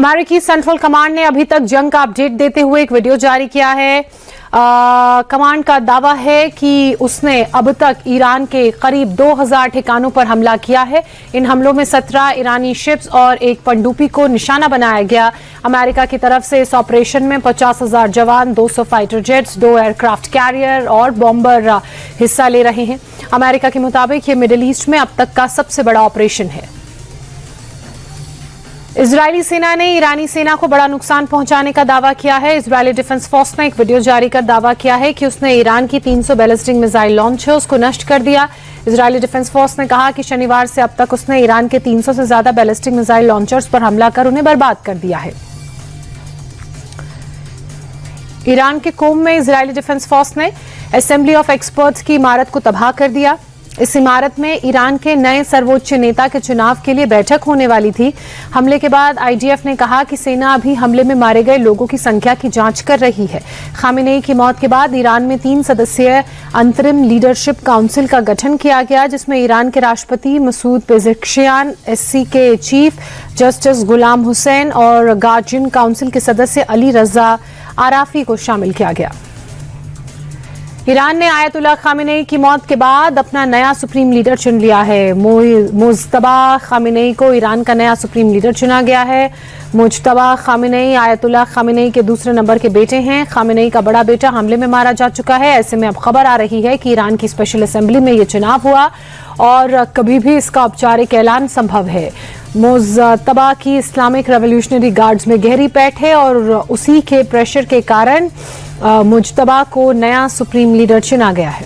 अमेरिकी central command ने अभी तक जंग का अपडेट देते हुए एक वीडियो जारी किया है। कमांड का दावा है कि उसने अब तक ईरान के करीब 2000 ठिकानों पर हमला किया है। इन हमलों में 17 ईरानी शिप्स और एक पनडुब्बी को निशाना बनाया गया। अमेरिका की तरफ से इस ऑपरेशन में 50,000 जवान, 200 फाइटर जेट्स, 2 एयरक्राफ्ट कैरियर और बॉम्बर हिस्सा ले रहे हैं। अमेरिका के मुताबिक ये मिडिल ईस्ट में अब तक का सबसे बड़ा ऑपरेशन है। इजरायली सेना ने ईरानी सेना को बड़ा नुकसान पहुंचाने का दावा किया है। इजरायली डिफेंस फोर्स ने एक वीडियो जारी कर दावा किया है कि उसने ईरान की 300 बैलिस्टिक मिसाइल लॉन्चर्स को नष्ट कर दिया। इजरायली डिफेंस फोर्स ने कहा कि शनिवार से अब तक उसने ईरान के 300 से ज्यादा बैलिस्टिक मिसाइल लॉन्चर्स पर हमला कर उन्हें बर्बाद कर दिया है। ईरान के कोम में इजरायली डिफेंस फोर्स ने असेंबली ऑफ एक्सपर्ट्स की इमारत को तबाह कर दिया। इस इमारत में ईरान के नए सर्वोच्च नेता के चुनाव के लिए बैठक होने वाली थी। हमले के बाद आईडीएफ ने कहा कि सेना अभी हमले में मारे गए लोगों की संख्या की जांच कर रही है। खामेनेई की मौत के बाद ईरान में 3 सदस्यीय अंतरिम लीडरशिप काउंसिल का गठन किया गया, जिसमें ईरान के राष्ट्रपति मसूद पेज़ेश्कियान, एससी के चीफ जस्टिस गुलाम हुसैन और गार्जियन काउंसिल के सदस्य अली रजा आराफी को शामिल किया गया। ईरान ने आयतुल्लाह खामेनेई की मौत के बाद अपना नया सुप्रीम लीडर चुन लिया है। मुज्तबा खामेनेई को ईरान का नया सुप्रीम लीडर चुना गया है। मुज्तबा खामेनेई आयतुल्लाह खामेनेई के दूसरे नंबर के बेटे हैं। खामेनेई का बड़ा बेटा हमले में मारा जा चुका है। ऐसे में अब खबर आ रही है कि ईरान की स्पेशल असेंबली में ये चुनाव हुआ और कभी भी इसका औपचारिक ऐलान संभव है। मुज्तबा की इस्लामिक रेवोल्यूशनरी गार्ड्स में गहरी पैठ है और उसी के प्रेशर के कारण मुज्तबा को नया सुप्रीम लीडर चुना गया है।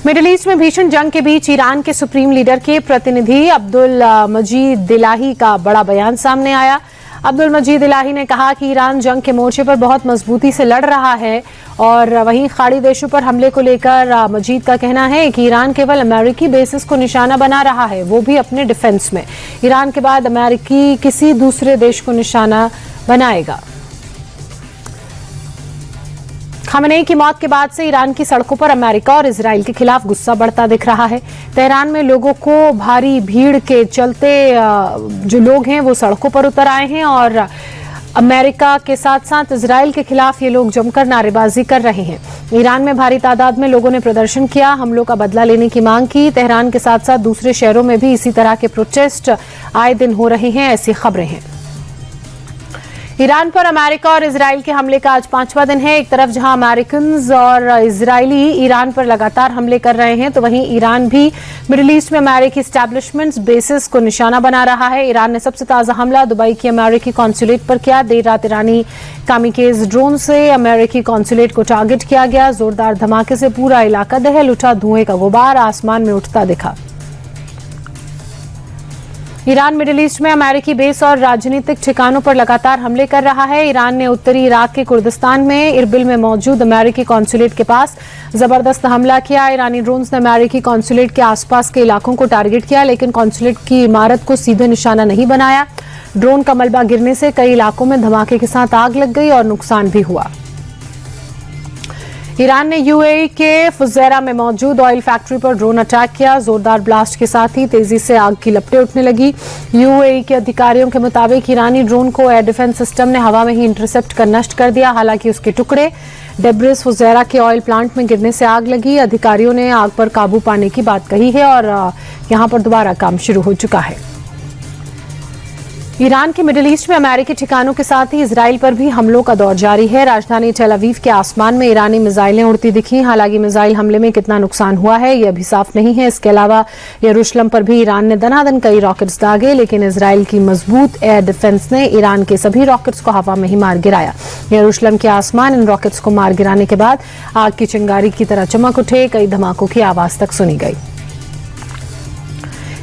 मिडिल ईस्ट में भीषण जंग के बीच ईरान के सुप्रीम लीडर के प्रतिनिधि अब्दुल मजीद दिलाही का बड़ा बयान सामने आया। अब्दुल मजीद दिलाही ने कहा कि ईरान जंग के मोर्चे पर बहुत मजबूती से लड़ रहा है और वहीं खाड़ी देशों पर हमले को लेकर मजीद का कहना है कि ईरान केवल अमेरिकी बेसिस को निशाना बना रहा है, वो भी अपने डिफेंस में। ईरान के बाद अमेरिकी किसी दूसरे देश को निशाना बनाएगा। खामेनेई की मौत के बाद से ईरान की सड़कों पर अमेरिका और इजराइल के खिलाफ गुस्सा बढ़ता दिख रहा है। तेहरान में लोगों को भारी भीड़ के चलते जो लोग हैं वो सड़कों पर उतर आए हैं और अमेरिका के साथ साथ इजराइल के खिलाफ ये लोग जमकर नारेबाजी कर रहे हैं। ईरान में भारी तादाद में लोगों ने प्रदर्शन किया, हमलों का बदला लेने की मांग की। तेहरान के साथ साथ दूसरे शहरों में भी इसी तरह के प्रोटेस्ट आए दिन हो रहे हैं, ऐसी खबरें हैं। ईरान पर अमेरिका और इजराइल के हमले का आज 5वां दिन है। एक तरफ जहां अमेरिकन्स और इजरायली ईरान पर लगातार हमले कर रहे हैं, तो वहीं ईरान भी मिडिल ईस्ट में अमेरिकी एस्टैब्लिशमेंट्स बेसिस को निशाना बना रहा है। ईरान ने सबसे ताजा हमला दुबई की अमेरिकी कॉन्सुलेट पर किया। देर रात ईरानी कामिकेज ड्रोन से अमेरिकी कॉन्सुलेट को टारगेट किया गया। जोरदार धमाके से पूरा इलाका दहल उठा, धुएं का गुबार आसमान में उठता दिखा। ईरान मिडिल ईस्ट में अमेरिकी बेस और राजनीतिक ठिकानों पर लगातार हमले कर रहा है। ईरान ने उत्तरी इराक के कुर्दिस्तान में इरबिल में मौजूद अमेरिकी कॉन्सुलेट के पास जबरदस्त हमला किया। ईरानी ड्रोन्स ने अमेरिकी कॉन्सुलेट के आसपास के इलाकों को टारगेट किया, लेकिन कॉन्सुलेट की इमारत को सीधे निशाना नहीं बनाया। ड्रोन का मलबा गिरने से कई इलाकों में धमाके के साथ आग लग गई और नुकसान भी हुआ। ईरान ने यूएई के फुजैरा में मौजूद ऑयल फैक्ट्री पर ड्रोन अटैक किया। जोरदार ब्लास्ट के साथ ही तेजी से आग की लपटें उठने लगी। यूएई के अधिकारियों के मुताबिक ईरानी ड्रोन को एयर डिफेंस सिस्टम ने हवा में ही इंटरसेप्ट कर नष्ट कर दिया। हालांकि उसके टुकड़े डेब्रिस फुजैरा के ऑयल प्लांट में गिरने से आग लगी। अधिकारियों ने आग पर काबू पाने की बात कही है और यहां पर दोबारा काम शुरू हो चुका है। ईरान के मिडिल ईस्ट में अमेरिकी ठिकानों के साथ ही इजराइल पर भी हमलों का दौर जारी है। राजधानी टेल अवीव के आसमान में ईरानी मिसाइलें उड़ती दिखी। हालांकि मिसाइल हमले में कितना नुकसान हुआ है यह अभी साफ नहीं है। इसके अलावा यरूशलेम पर भी ईरान ने दनादन कई रॉकेट्स दागे, लेकिन इजराइल की मजबूत एयर डिफेंस ने ईरान के सभी रॉकेट्स को हवा में ही मार गिराया। यरूशलेम के आसमान इन रॉकेट्स को मार गिराने के बाद आग की चिंगारी की तरह चमक उठे। कई धमाकों की आवाज तक सुनी गई।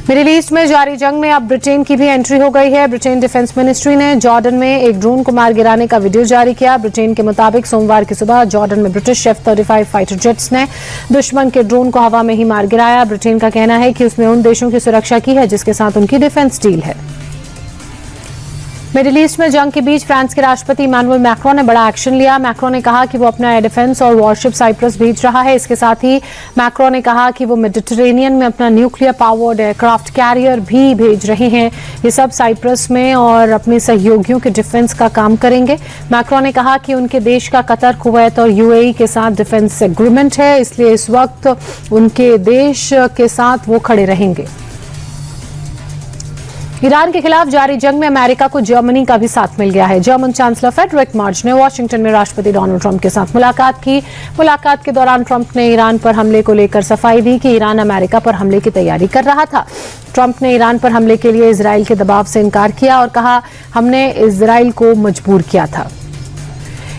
मिडिल ईस्ट में जारी जंग में अब ब्रिटेन की भी एंट्री हो गई है। ब्रिटेन डिफेंस मिनिस्ट्री ने जॉर्डन में एक ड्रोन को मार गिराने का वीडियो जारी किया। ब्रिटेन के मुताबिक सोमवार की सुबह जॉर्डन में ब्रिटिश F-35 फाइटर जेट्स ने दुश्मन के ड्रोन को हवा में ही मार गिराया। ब्रिटेन का कहना है कि उसने उन देशों की सुरक्षा की है जिसके साथ उनकी डिफेंस डील है। मिडिल ईस्ट में जंग के बीच फ्रांस के राष्ट्रपति इमैनुअल मैक्रोन ने बड़ा एक्शन लिया। मैक्रोन ने कहा कि वो अपना एयर डिफेंस और वॉरशिप साइप्रस भेज रहा है। इसके साथ ही मैक्रोन ने कहा कि वो मेडिटेरेनियन में अपना न्यूक्लियर पावर्ड एयरक्राफ्ट कैरियर भी भेज रहे हैं। ये सब साइप्रस में और अपने सहयोगियों के डिफेंस का काम करेंगे। मैक्रोन ने कहा कि उनके देश का कतर, कुवैत और यूएई के साथ डिफेंस एग्रीमेंट है, इसलिए इस वक्त उनके देश के साथ वो खड़े रहेंगे। ईरान के खिलाफ जारी जंग में अमेरिका को जर्मनी का भी साथ मिल गया है। जर्मन चांसलर फ्रेडरिक मर्ज ने वॉशिंगटन में राष्ट्रपति डोनाल्ड ट्रंप के साथ मुलाकात की। मुलाकात के दौरान ट्रंप ने ईरान पर हमले को लेकर सफाई दी कि ईरान अमेरिका पर हमले की तैयारी कर रहा था। ट्रंप ने ईरान पर हमले के लिए इजराइल के दबाव से इनकार किया और कहा, हमने इजराइल को मजबूर किया था।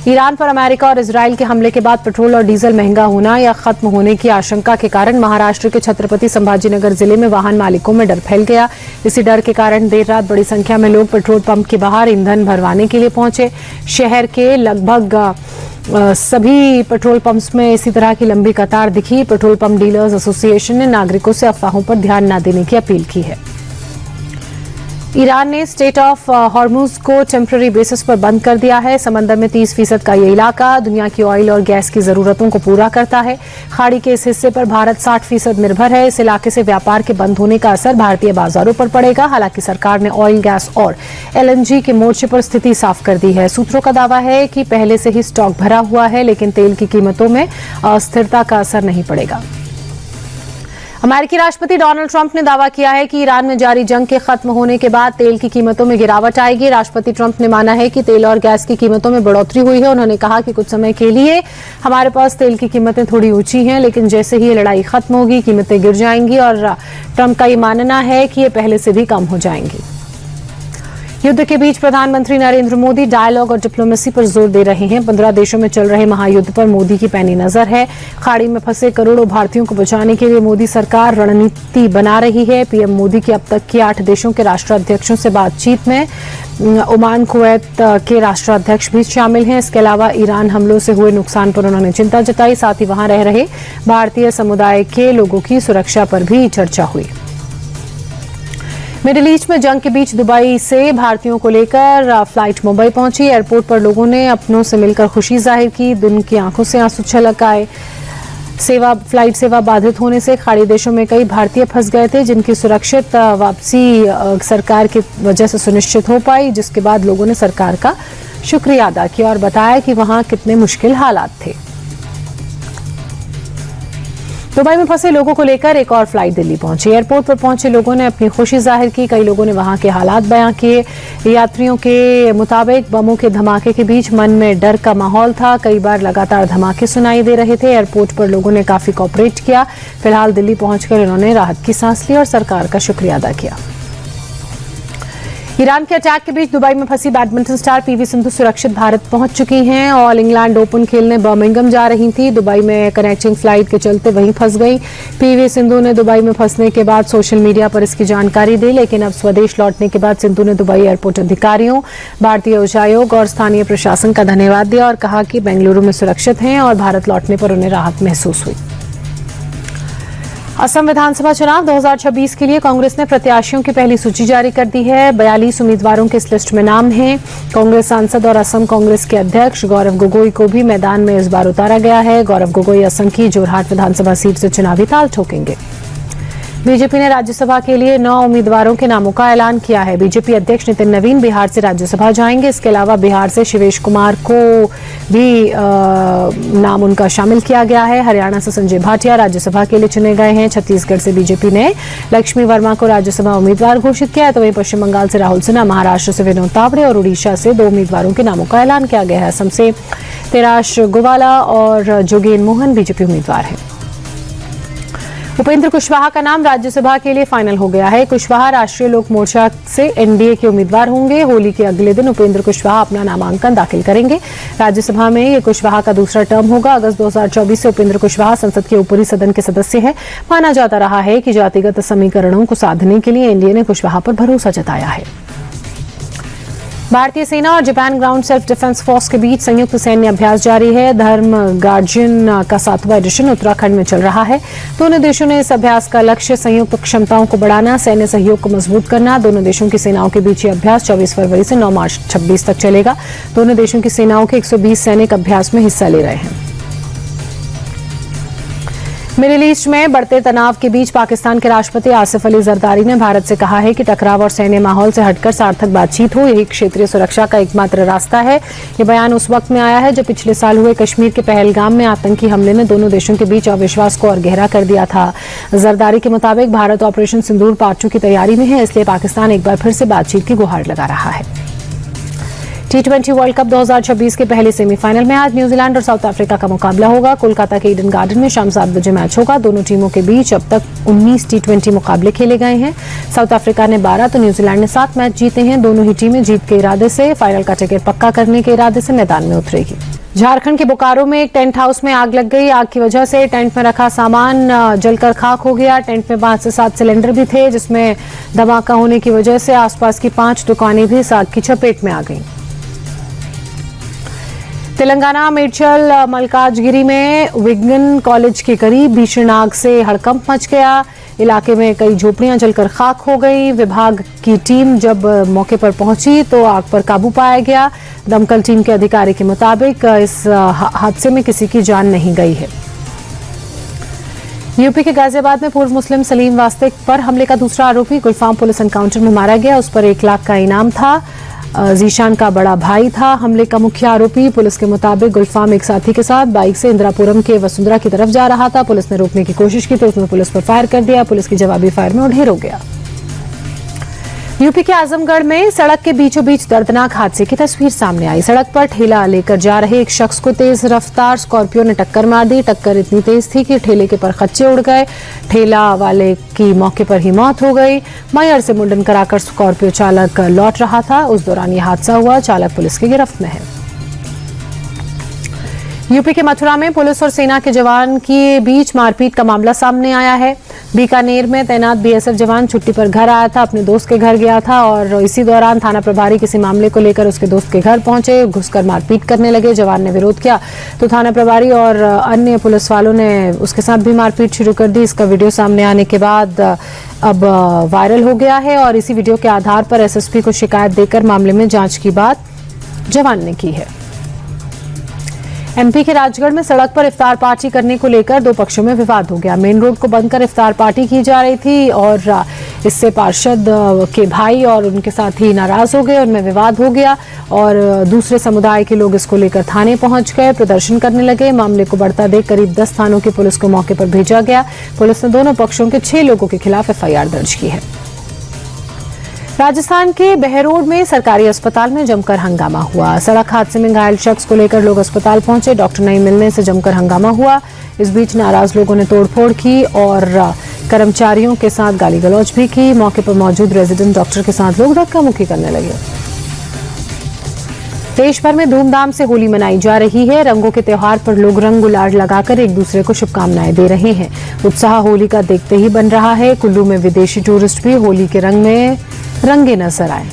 ईरान पर अमेरिका और इजराइल के हमले के बाद पेट्रोल और डीजल महंगा होना या खत्म होने की आशंका के कारण महाराष्ट्र के छत्रपति संभाजीनगर जिले में वाहन मालिकों में डर फैल गया। इसी डर के कारण देर रात बड़ी संख्या में लोग पेट्रोल पंप के बाहर ईंधन भरवाने के लिए पहुंचे। शहर के लगभग सभी पेट्रोल पंप्स में इसी तरह की लंबी कतार दिखी। पेट्रोल पंप डीलर्स एसोसिएशन ने नागरिकों से अफवाहों पर ध्यान न देने की अपील की है। ईरान ने स्टेट ऑफ हॉर्मुज को टेम्पररी बेसिस पर बंद कर दिया है। समंदर में 30% का ये इलाका दुनिया की ऑयल और गैस की जरूरतों को पूरा करता है। खाड़ी के इस हिस्से पर भारत 60% निर्भर है। इस इलाके से व्यापार के बंद होने का असर भारतीय बाजारों पर पड़ेगा। हालांकि सरकार ने ऑयल, गैस और एलएनजी के मोर्चे पर स्थिति साफ कर दी है। सूत्रों का दावा है कि पहले से ही स्टॉक भरा हुआ है, लेकिन तेल की कीमतों में अस्थिरता का असर नहीं पड़ेगा। अमेरिकी राष्ट्रपति डोनाल्ड ट्रंप ने दावा किया है कि ईरान में जारी जंग के खत्म होने के बाद तेल की कीमतों में गिरावट आएगी। राष्ट्रपति ट्रंप ने माना है कि तेल और गैस की कीमतों में बढ़ोतरी हुई है। उन्होंने कहा कि कुछ समय के लिए हमारे पास तेल की कीमतें थोड़ी ऊंची हैं, लेकिन जैसे ही ये लड़ाई खत्म होगी कीमतें गिर जाएंगी और ट्रंप का ये मानना है कि ये पहले से भी कम हो जाएंगी। युद्ध के बीच प्रधानमंत्री नरेंद्र मोदी डायलॉग और डिप्लोमेसी पर जोर दे रहे हैं। 15 देशों में चल रहे महायुद्ध पर मोदी की पैनी नजर है। खाड़ी में फंसे करोड़ों भारतीयों को बचाने के लिए मोदी सरकार रणनीति बना रही है। पीएम मोदी की अब तक की 8 देशों के राष्ट्राध्यक्षों से बातचीत में ओमान, कुवैत के राष्ट्राध्यक्ष भी शामिल हैं। इसके अलावा ईरान हमलों से हुए नुकसान पर उन्होंने चिंता जताई। साथ ही वहां रह रहे भारतीय समुदाय के लोगों की सुरक्षा पर भी चर्चा हुई। मिडिल ईस्ट में जंग के बीच दुबई से भारतीयों को लेकर फ्लाइट मुंबई पहुंची। एयरपोर्ट पर लोगों ने अपनों से मिलकर खुशी जाहिर की। दिन की आंखों से आंसू छलक आए। फ्लाइट सेवा बाधित होने से खाड़ी देशों में कई भारतीय फंस गए थे, जिनकी सुरक्षित वापसी सरकार की वजह से सुनिश्चित हो पाई, जिसके बाद लोगों ने सरकार का शुक्रिया अदा किया और बताया कि वहां कितने मुश्किल हालात थे। दुबई में फंसे लोगों को लेकर एक और फ्लाइट दिल्ली पहुंची। एयरपोर्ट पर पहुंचे लोगों ने अपनी खुशी जाहिर की। कई लोगों ने वहां के हालात बयां किए। यात्रियों के मुताबिक बमों के धमाके के बीच मन में डर का माहौल था। कई बार लगातार धमाके सुनाई दे रहे थे। एयरपोर्ट पर लोगों ने काफी कोऑपरेट किया। फिलहाल दिल्ली पहुंचकर इन्होंने राहत की सांस ली और सरकार का शुक्रिया अदा किया। ईरान के अटैक के बीच दुबई में फंसी बैडमिंटन स्टार पीवी सिंधु सुरक्षित भारत पहुंच चुकी हैं। ऑल इंग्लैंड ओपन खेलने बर्मिंघम जा रही थी। दुबई में कनेक्टिंग फ्लाइट के चलते वहीं फंस गई। पीवी सिंधु ने दुबई में फंसने के बाद सोशल मीडिया पर इसकी जानकारी दी, लेकिन अब स्वदेश लौटने के बाद सिंधु ने दुबई एयरपोर्ट अधिकारियों, भारतीय उच्चायोग और स्थानीय प्रशासन का धन्यवाद दिया और कहा कि बेंगलुरु में सुरक्षित हैं और भारत लौटने पर उन्हें राहत महसूस हुई। असम विधानसभा चुनाव 2026 के लिए कांग्रेस ने प्रत्याशियों की पहली सूची जारी कर दी है। 42 उम्मीदवारों के इस लिस्ट में नाम हैं। कांग्रेस सांसद और असम कांग्रेस के अध्यक्ष गौरव गोगोई को भी मैदान में इस बार उतारा गया है। गौरव गोगोई असम की जोरहाट विधानसभा सीट से चुनावी ताल ठोकेंगे। बीजेपी ने राज्यसभा के लिए 9 उम्मीदवारों के नामों का ऐलान किया है। बीजेपी अध्यक्ष नितिन नवीन बिहार से राज्यसभा जाएंगे। इसके अलावा बिहार से शिवेश कुमार को भी नाम उनका शामिल किया गया है। हरियाणा से संजय भाटिया राज्यसभा के लिए चुने गए हैं। छत्तीसगढ़ से बीजेपी ने लक्ष्मी वर्मा को राज्यसभा उम्मीदवार घोषित किया है। तो वहीं पश्चिम बंगाल से राहुल सिन्हा, महाराष्ट्र से विनोद तावड़े और उड़ीसा से 2 उम्मीदवारों के नामों का ऐलान किया गया है। असम से तेराश गोवाला और जोगेन मोहन बीजेपी उम्मीदवार हैं। उपेंद्र कुशवाहा का नाम राज्यसभा के लिए फाइनल हो गया है। कुशवाहा राष्ट्रीय लोक मोर्चा से एनडीए के उम्मीदवार होंगे। होली के अगले दिन उपेंद्र कुशवाहा अपना नामांकन दाखिल करेंगे। राज्यसभा में ये कुशवाहा का दूसरा टर्म होगा। अगस्त 2024 से उपेंद्र कुशवाहा संसद के ऊपरी सदन के सदस्य हैं। माना जाता रहा है कि जातिगत समीकरणों को साधने के लिए एनडीए ने कुशवाहा पर भरोसा जताया है। भारतीय सेना और Japan ground self defence force के बीच संयुक्त सैन्य अभ्यास जारी है। धर्म गार्जियन का 7वां एडिशन उत्तराखंड में चल रहा है। दोनों देशों ने इस अभ्यास का लक्ष्य संयुक्त क्षमताओं को बढ़ाना, सैन्य सहयोग को मजबूत करना। दोनों देशों की सेनाओं के बीच ये अभ्यास 24 फरवरी से 9 मार्च 26 तक चलेगा। दोनों देशों की सेनाओं के 120 सैनिक अभ्यास में हिस्सा ले रहे हैं। मिडिल ईस्ट में बढ़ते तनाव के बीच पाकिस्तान के राष्ट्रपति आसिफ अली जरदारी ने भारत से कहा है कि टकराव और सैन्य माहौल से हटकर सार्थक बातचीत हो, यही क्षेत्रीय सुरक्षा का एकमात्र रास्ता है। ये बयान उस वक्त में आया है जब पिछले साल हुए कश्मीर के पहलगाम में आतंकी हमले ने दोनों देशों के बीच अविश्वास को और गहरा कर दिया था। जरदारी के मुताबिक भारत ऑपरेशन सिंदूर पार्ट 2 की तैयारी में है, इसलिए पाकिस्तान एक बार फिर से बातचीत की गुहार लगा रहा है। T20 वर्ल्ड कप 2026 के पहले सेमीफाइनल में आज न्यूजीलैंड और साउथ अफ्रीका का मुकाबला होगा। कोलकाता के ईडन गार्डन में शाम 7 बजे मैच होगा। दोनों टीमों के बीच अब तक 19 T20 मुकाबले खेले गए हैं। साउथ अफ्रीका ने 12 तो न्यूजीलैंड ने 7 मैच जीते हैं। दोनों ही टीमें जीत के इरादे से, फाइनल का टिकट पक्का करने के इरादे से मैदान में उतरेगी। झारखंड के बोकारो में एक टेंट हाउस में आग लग गई। आग की वजह से टेंट में रखा सामान जलकर खाक हो गया। टेंट में 5 से 7 सिलेंडर भी थे, जिसमें धमाका होने की वजह से आसपास की 5 दुकानें भी इस आग की चपेट में आ गईं। तेलंगाना मेडचल मलकाजगिरी में विज्ञान कॉलेज के करीब भीषण आग से हड़कंप मच गया। इलाके में कई झोपड़ियां जलकर खाक हो गई। विभाग की टीम जब मौके पर पहुंची तो आग पर काबू पाया गया। दमकल टीम के अधिकारी के मुताबिक इस हादसे में किसी की जान नहीं गई है। यूपी के गाजियाबाद में पूर्व मुस्लिम सलीम वास्तिक पर हमले का दूसरा आरोपी गुलफाम पुलिस एनकाउंटर में मारा गया। उस पर 1 लाख का इनाम था। जीशान का बड़ा भाई था। हमले का मुख्य आरोपी पुलिस के मुताबिक गुलफाम एक साथी के साथ बाइक से इंदिरापुरम के वसुंधरा की तरफ जा रहा था। पुलिस ने रोकने की कोशिश की तो उसने पुलिस पर फायर कर दिया। पुलिस की जवाबी फायर में वो ढेर हो गया। यूपी के आजमगढ़ में सड़क के बीचों बीच दर्दनाक हादसे की तस्वीर सामने आई। सड़क पर ठेला लेकर जा रहे एक शख्स को तेज रफ्तार स्कॉर्पियो ने टक्कर मार दी। टक्कर इतनी तेज थी कि ठेले के परखच्चे उड़ गए। ठेला वाले की मौके पर ही मौत हो गई। मैयर से मुंडन कराकर स्कॉर्पियो चालक लौट रहा था। उस दौरान यह हादसा हुआ। चालक पुलिस की गिरफ्त में है। यूपी के मथुरा में पुलिस और सेना के जवान के बीच मारपीट का मामला सामने आया है। बीकानेर में तैनात बीएसएफ जवान छुट्टी पर घर आया था, अपने दोस्त के घर गया था और इसी दौरान थाना प्रभारी किसी मामले को लेकर उसके दोस्त के घर पहुंचे। घुसकर मारपीट करने लगे। जवान ने विरोध किया तो थाना प्रभारी और अन्य पुलिस वालों ने उसके साथ भी मारपीट शुरू कर दी। इसका वीडियो सामने आने के बाद अब वायरल हो गया है और इसी वीडियो के आधार पर एसएसपी को शिकायत देकर मामले में जांच की बात जवान ने की है। एमपी के राजगढ़ में सड़क पर इफ्तार पार्टी करने को लेकर 2 पक्षों में विवाद हो गया। मेन रोड को बंद कर इफ्तार पार्टी की जा रही थी और इससे पार्षद के भाई और उनके साथी नाराज हो गए। उनमें विवाद हो गया और दूसरे समुदाय के लोग इसको लेकर थाने पहुंच गए, प्रदर्शन करने लगे। मामले को बढ़ता देख करीब 10 थानों की पुलिस को मौके पर भेजा गया। पुलिस ने दोनों पक्षों के 6 लोगों के खिलाफ एफआईआर दर्ज की है। राजस्थान के बहरोड में सरकारी अस्पताल में जमकर हंगामा हुआ। सड़क हादसे में घायल शख्स को लेकर लोग अस्पताल पहुंचे। डॉक्टर नहीं मिलने से जमकर हंगामा हुआ। इस बीच नाराज लोगों ने तोड़फोड़ की और कर्मचारियों के साथ गाली गलौज भी की। मौके पर मौजूद रेजिडेंट डॉक्टर के साथ लोग धक्का मुक्की करने लगे। देश भर में धूमधाम से होली मनाई जा रही है। रंगों के त्योहार पर लोग रंग गुलाल लगाकर एक दूसरे को शुभकामनाएं दे रहे हैं। उत्साह होली का देखते ही बन रहा है। कुल्लू में विदेशी टूरिस्ट भी होली के रंग में रंगे नजर आए।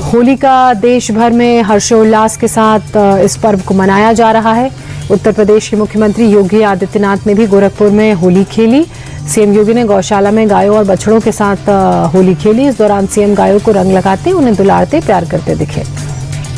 होली का देश भर में हर्षोल्लास के साथ इस पर्व को मनाया जा रहा है। उत्तर प्रदेश के मुख्यमंत्री योगी आदित्यनाथ ने भी गोरखपुर में होली खेली। सीएम योगी ने गौशाला में गायों और बछड़ों के साथ होली खेली। इस दौरान सीएम गायों को रंग लगाते, उन्हें दुलारते, प्यार करते दिखे।